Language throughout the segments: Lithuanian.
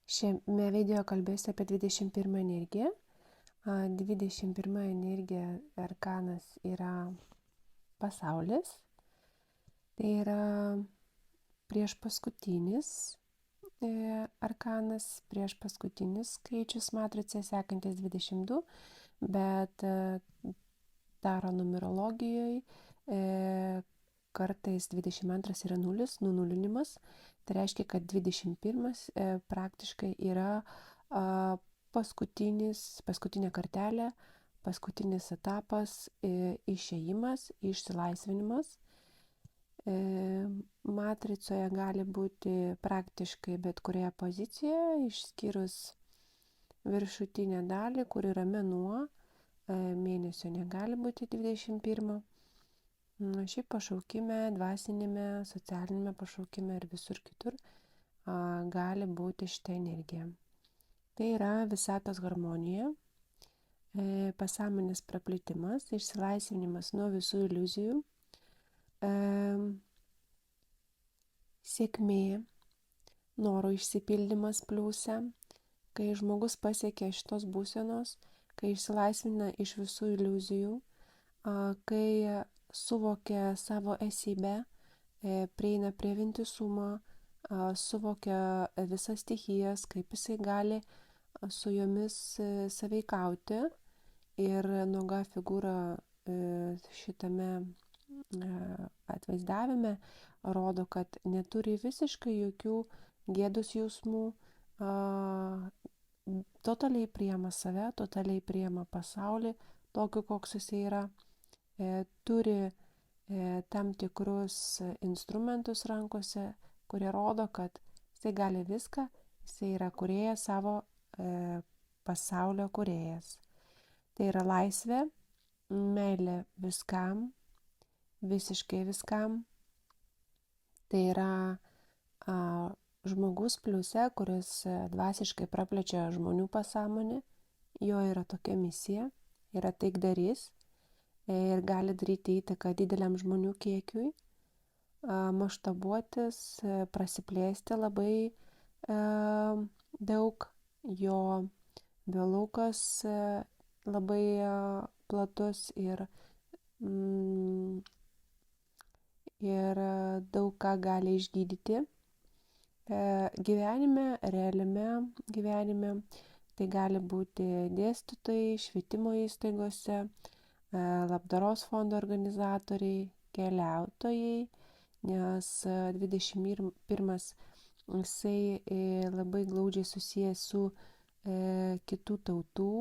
Šiame video kalbėsiu apie 21 energiją. 21 energija arkanas yra pasaulis. Tai yra prieš paskutinis arkanas, prieš paskutinis skaičius matrice sekantis 22, bet taro numerologijoje kartais 22 yra nulis, nunulinimas. Tai reiškia, kad 21 praktiškai yra paskutinė kartelė, paskutinis etapas, išėjimas, išsilaisvinimas. Matricoje gali būti praktiškai bet kurioje pozicijoje, išskyrus viršutinę dalį, kur yra mėnuo. Mėnesio negali būti 21. Šiaip pašaukime, dvasinėme, socialinėme pašaukime ir visur kitur gali būti šitą energiją. Tai yra visatos harmonija, pasąmonės praplėtimas, išsilaisvinimas nuo visų iliuzijų, sėkmė, noro išsipildymas pliuse, kai žmogus pasiekia šitos būsenos, kai išsilaisvina iš visų iliuzijų, kai suvokia savo esybę, prieina prie vientisumo, suvokia visas stichijas, kaip jisai gali su jomis sąveikauti ir nuoga figūra šitame atvaizdavime rodo, kad neturi visiškai jokių gėdos jausmų, totaliai priima save, totaliai priima pasaulį, tokiu koks jisai yra. Turi tam tikrus instrumentus rankose, kurie rodo, kad jisai gali viską, jisai yra kūrėjas, savo pasaulio kūrėjas. Tai yra laisvė, meilė viskam, visiškai viskam. Tai yra žmogus pliuse, kuris dvasiškai praplečia žmonių pasąmonę, jo yra tokia misija, yra taikdarys ir gali daryti įtaką dideliam žmonių kiekiui, maštabuotis, prasiplėsti labai daug, jo biolaukas labai platus ir daug ką gali išgydyti gyvenime, realiame gyvenime. Tai gali būti dėstytojai, švietimo įstaigose, labdaros fondo organizatoriai, keliautojai, nes 21 jisai labai glaudžiai susijęs su kitų tautų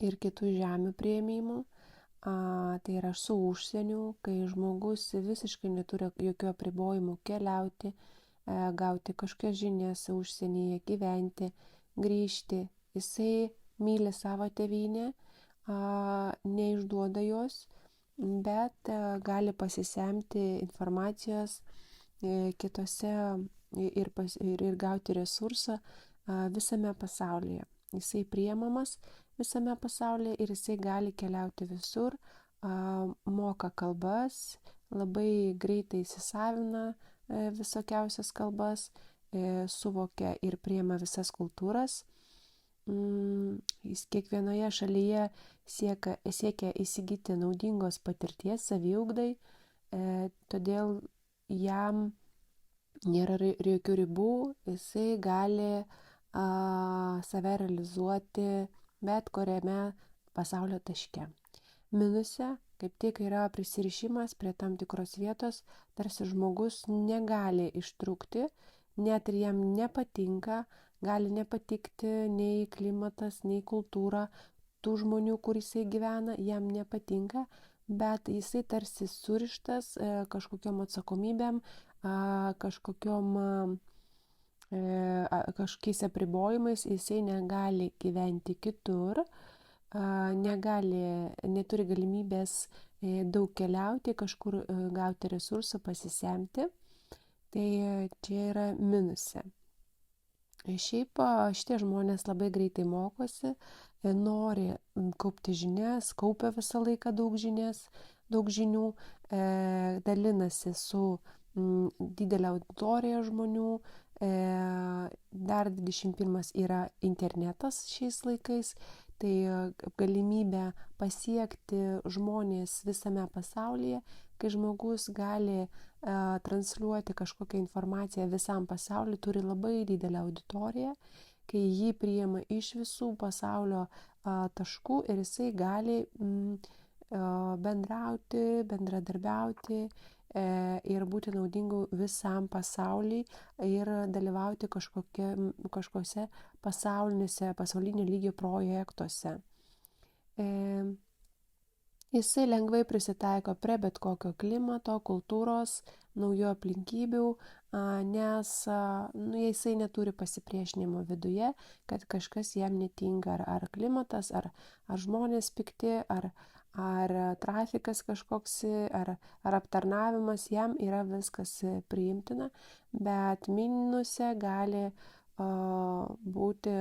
ir kitų žemių priėmimu. Tai yra su užsieniu, kai žmogus visiškai neturi jokių apribojimų keliauti, gauti kažkokias žinias užsienyje, gyventi, grįžti. Jisai myli savo tėvynę, neišduoda jos, bet gali pasisemti informacijos kitose ir gauti resursą visame pasaulyje. Jisai priemamas visame pasaulyje ir jisai gali keliauti visur, moka kalbas, labai greitai įsisavina visokiausias kalbas, suvokia ir priema visas kultūras. Jis kiekvienoje šalyje siekia įsigyti naudingos patirties saviugdai, todėl jam nėra jokių ribų, jisai gali save realizuoti bet kuriame pasaulio taške. Minuse kaip tik yra prisirišimas prie tam tikros vietos, tarsi žmogus negali ištrūkti, net ir jam nepatinka, gali nepatikti nei klimatas, nei kultūra tų žmonių, kur jisai gyvena, jam nepatinka, bet jisai tarsi surištas kažkokiom atsakomybėm, kažkokiais apribojimais, jisai negali gyventi kitur, neturi galimybės daug keliauti, kažkur gauti resursų, pasisemti. Tai čia yra minuse. Šiaip šitie žmonės labai greitai mokosi, nori kaupti žinias, kaupia visą laiką daug žinių, dalinasi su didelė auditorija žmonių, dar 21 yra internetas šiais laikais, tai galimybė pasiekti žmonės visame pasaulyje, kai žmogus gali transliuoti kažkokią informaciją visam pasauliu, turi labai didelę auditoriją, kai jį priima iš visų pasaulio taškų ir jisai gali bendrauti, bendradarbiauti ir būti naudingu visam pasauliui ir dalyvauti kažkose pasaulinio lygio projektuose. Jisai lengvai prisitaiko prie bet kokio klimato, kultūros, naujų aplinkybių, nes jisai neturi pasipriešinimo viduje, kad kažkas jam netinka, ar klimatas, ar žmonės pikti, ar trafikas kažkoks, ar aptarnavimas, jam yra viskas priimtina, bet minuse gali būti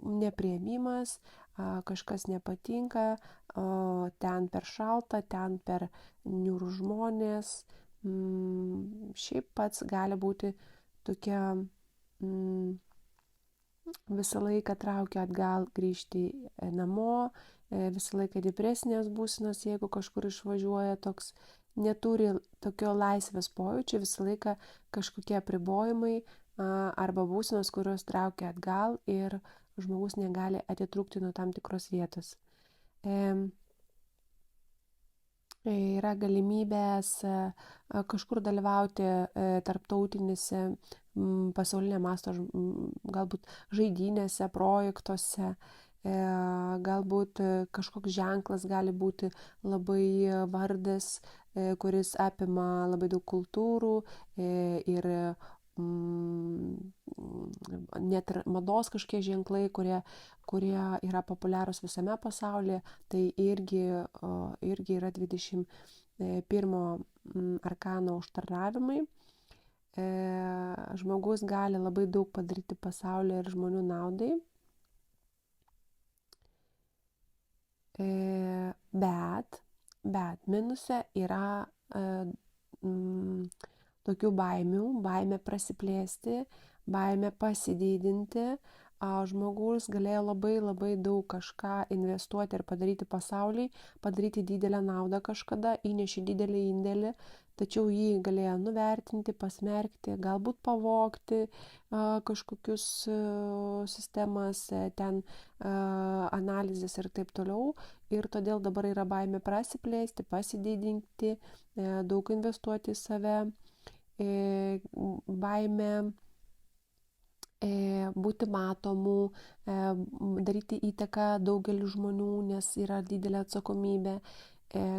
nepriėmimas, kažkas nepatinka, ten per šalta, ten per niūrų žmonės. Šiaip pats gali būti tokia visą laiką traukia atgal grįžti namo, visą laiką depresinės būsenos, jeigu kažkur išvažiuoja, toks neturi tokio laisvės pojūčio, visą laiką kažkokie apribojimai arba būsenos, kurios traukia atgal ir žmogus negali atitrūkti nuo tam tikros vietos. Yra galimybės kažkur dalyvauti tarptautinėse pasaulinio masto galbūt žaidynėse, projektuose, galbūt kažkoks ženklas gali būti labai vardas, kuris apima labai daug kultūrų ir net ir mados kažkokie ženklai, kurie yra populiarūs visame pasaulyje, tai irgi yra 21 arkano užtarnavimai. Žmogus gali labai daug padaryti pasaulio ir žmonių naudai, bet minuse yra tokių baimė prasiplėsti, baimė pasididinti. Žmogus galėjo labai daug kažką investuoti ir padaryti pasauliui, padaryti didelę naudą kažkada, įnešė didelį indėlį, tačiau jį galėjo nuvertinti, pasmerkti, galbūt pavogti kažkokius sistemas, ten analizės ir taip toliau. Ir todėl dabar yra baimė prasiplėsti, pasididinti, daug investuoti į save, baimė būti matomų, daryti įtaką daugeliu žmonių, nes yra didelė atsakomybė,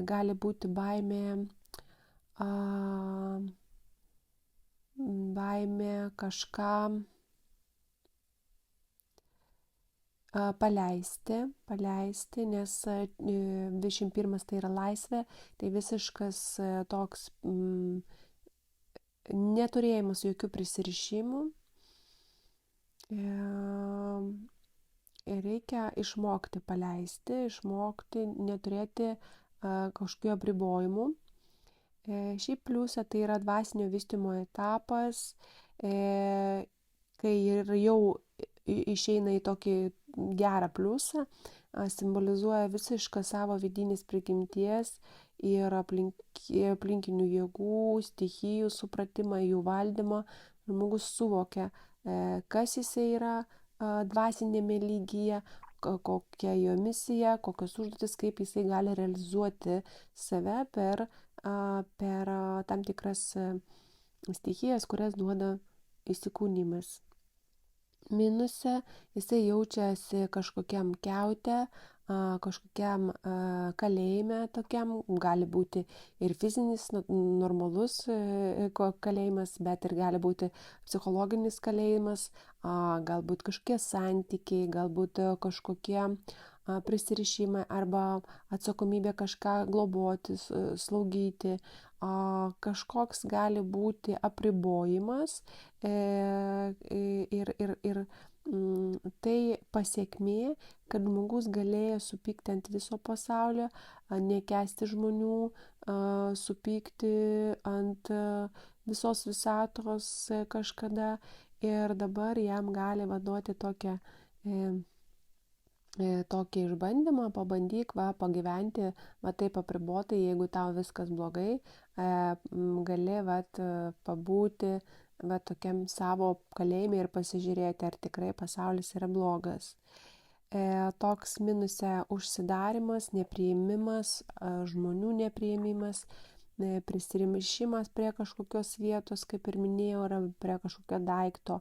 gali būti baimė kažką paleisti, nes 21 tai yra laisvė, tai visiškas toks neturėjimas jokių prisirišimų. Reikia išmokti paleisti, išmokti neturėti kažkokių apribojimų. Šiaip pliusą tai yra dvasinio vystymo etapas, kai ir jau išeina į tokį gerą pliusą, simbolizuoja visišką savo vidinės prigimties ir aplinkinių jėgų, stichijų supratimą, jų valdymą. Žmogus suvokia, kas jisai yra dvasinėme lygyje, kokia jo misija, kokios užduotis, kaip jisai gali realizuoti save per tam tikras stichijas, kurias duoda įsikūnymas. Minuse jisai jaučiasi kažkokiam kiaute, kažkokiam kalėjime tokiam, gali būti ir fizinis, normalus kalėjimas, bet ir gali būti psichologinis kalėjimas, galbūt kažkokie santykiai, galbūt kažkokie prisirišimai arba atsakomybė kažką globoti, slaugyti, kažkoks gali būti apribojimas ir tai pasiekmė, kad žmogus galėjo supykti ant viso pasaulio, nekęsti žmonių, supykti ant visos visatos kažkada ir dabar jam gali duoti tokį išbandymą, pabandyk pagyventi taip apribotai, jeigu tau viskas blogai, gali pabūti tokiam savo kalėjime ir pasižiūrėti, ar tikrai pasaulis yra blogas. Toks minuse užsidarimas, nepriėmimas, žmonių nepriėmimas, prisirišimas prie kažkokios vietos, kaip ir minėjau, ar prie kažkokio daikto,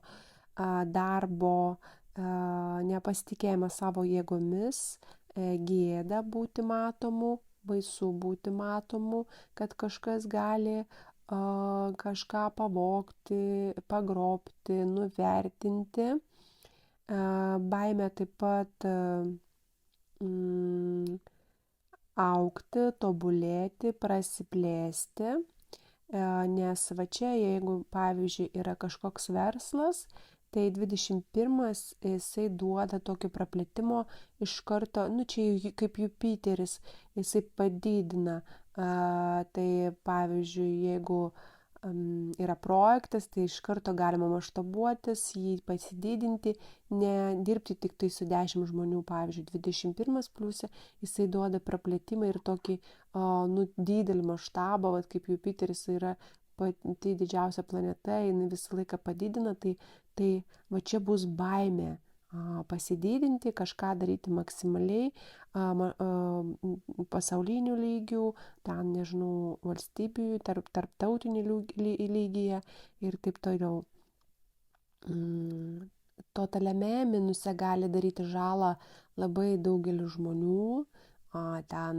darbo, nepasitikėjimas savo jėgomis, gėda būti matomu, baisu būti matomu, kad kažkas gali kažką pavogti, pagrobti, nuvertinti. Baimė taip pat augti, tobulėti, prasiplėsti, nes čia, jeigu, pavyzdžiui, yra kažkoks verslas, tai 21 jisai duoda tokio praplėtimo iš karto, čia kaip Jupiteris, jisai padidina. Tai pavyzdžiui, jeigu yra projektas, tai iš karto galima maštabuotis, jį pasididinti, nedirbti tik tai su 10 žmonių, pavyzdžiui, 21 pliuse, jisai duoda praplėtimą ir tokį didelį maštabą, kaip Jupiteris yra pati didžiausia planeta, jinai visą laiką padidina, tai čia bus baimė pasididinti, kažką daryti maksimaliai, pasaulinių lygių, ten, nežinau, valstybių, tarptautinių lygyje ir taip toliau. Totaliame minuse gali daryti žalą labai daugeliu žmonių, ten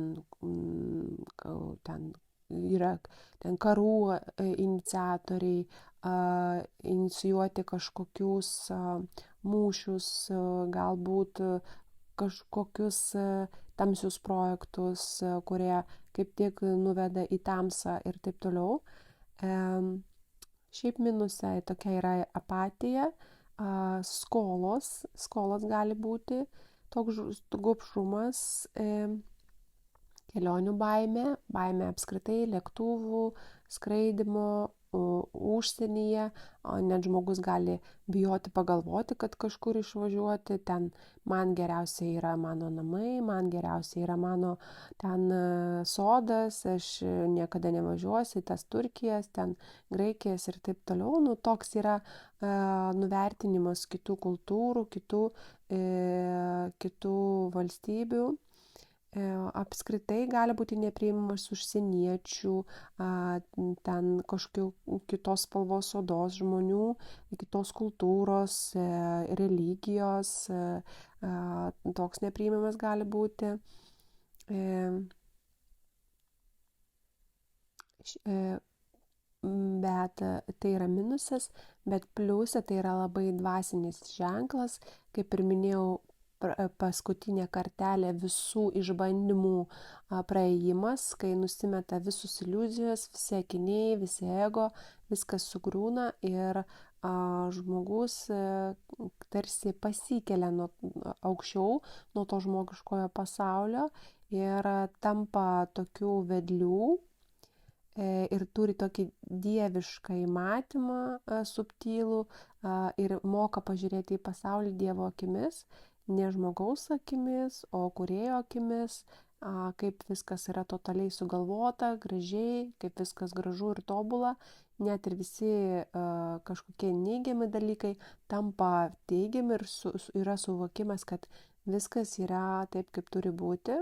yra karų iniciatoriai, inicijuoti kažkokius mūšius, galbūt kažkokius tamsius projektus, kurie kaip tik nuveda į tamsą ir taip toliau. Šiaip minuse tokia yra apatija, skolos gali būti, toks gobšumas, kelionių baimė apskritai, lėktuvų, skraidimo, užsienyje, net žmogus gali bijoti pagalvoti, kad kažkur išvažiuoti, ten man geriausia yra mano namai, man geriausia yra mano ten sodas, aš niekada nevažiuosiu į tas Turkijas, ten Graikijas ir taip toliau. Toks yra nuvertinimas kitų kultūrų, kitų valstybių. Apskritai gali būti nepriimamas užsieniečių, ten kažkokių kitos spalvos odos žmonių, kitos kultūros, religijos, toks nepriimamas gali būti. Bet tai yra minusas, bet pliusė tai yra labai dvasinis ženklas, kaip ir minėjau, paskutinė kartelė visų išbandymų praėjimas, kai nusimeta visus iliuzijos, visi akiniai, visi ego, viskas sugriūna ir žmogus tarsi pasikelia aukščiau nuo to žmogiškojo pasaulio ir tampa tokių vedlių ir turi tokį dievišką matymą subtilų ir moka pažiūrėti į pasaulį Dievo akimis, ne žmogaus akimis, o kūrėjo akimis, kaip viskas yra totaliai sugalvota, gražiai, kaip viskas gražu ir tobula, net ir visi kažkokie neigiami dalykai tampa teigiami ir yra suvokimas, kad viskas yra taip, kaip turi būti.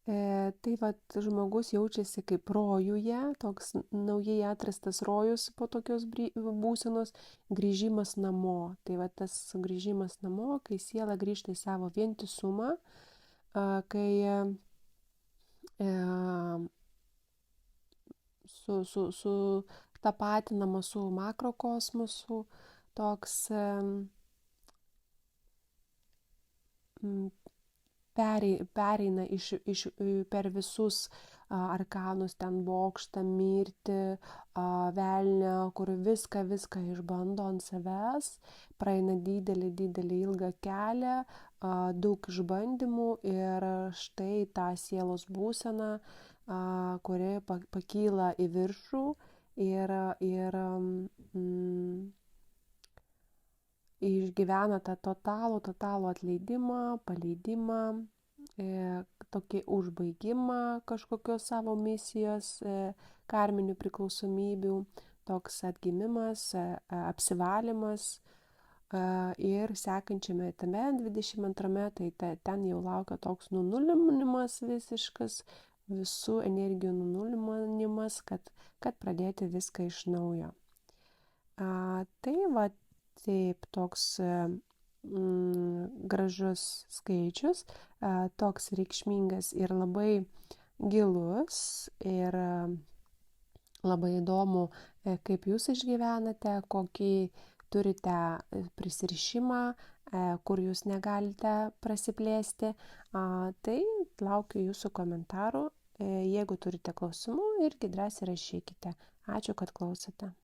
Tai žmogus jaučiasi kaip rojuje, toks naujai atrastas rojus po tokios būsenos, grįžimas namo. Tai tas grįžimas namo, kai siela grįžta į savo vientisumą, kai tapatinama su makrokosmosu, toks pereina per visus arkanus, ten bokštą, mirtį, velnio, kur viską išbando ant savęs, praeina didelį ilgą kelią, daug išbandymų ir štai tą sielos būseną, kuri pakyla į viršų ir išgyvenate totalų atleidimą, paleidimą, tokį užbaigimą kažkokios savo misijos, karminių priklausomybių, toks atgimimas, apsivalymas. Ir sekančiame etame, 22, tai ten jau laukia toks nunulinimas visiškas, visų energijų nunulinimas, kad pradėti viską iš naujo. Tai va, taip, toks gražus skaičius, toks reikšmingas ir labai gilus ir labai įdomu, kaip jūs išgyvenate, kokį turite prisirišimą, kur jūs negalite prasiplėsti. Tai laukiu jūsų komentarų. Jeigu turite klausimų, irgi drąsiai rašykite. Ačiū, kad klausote.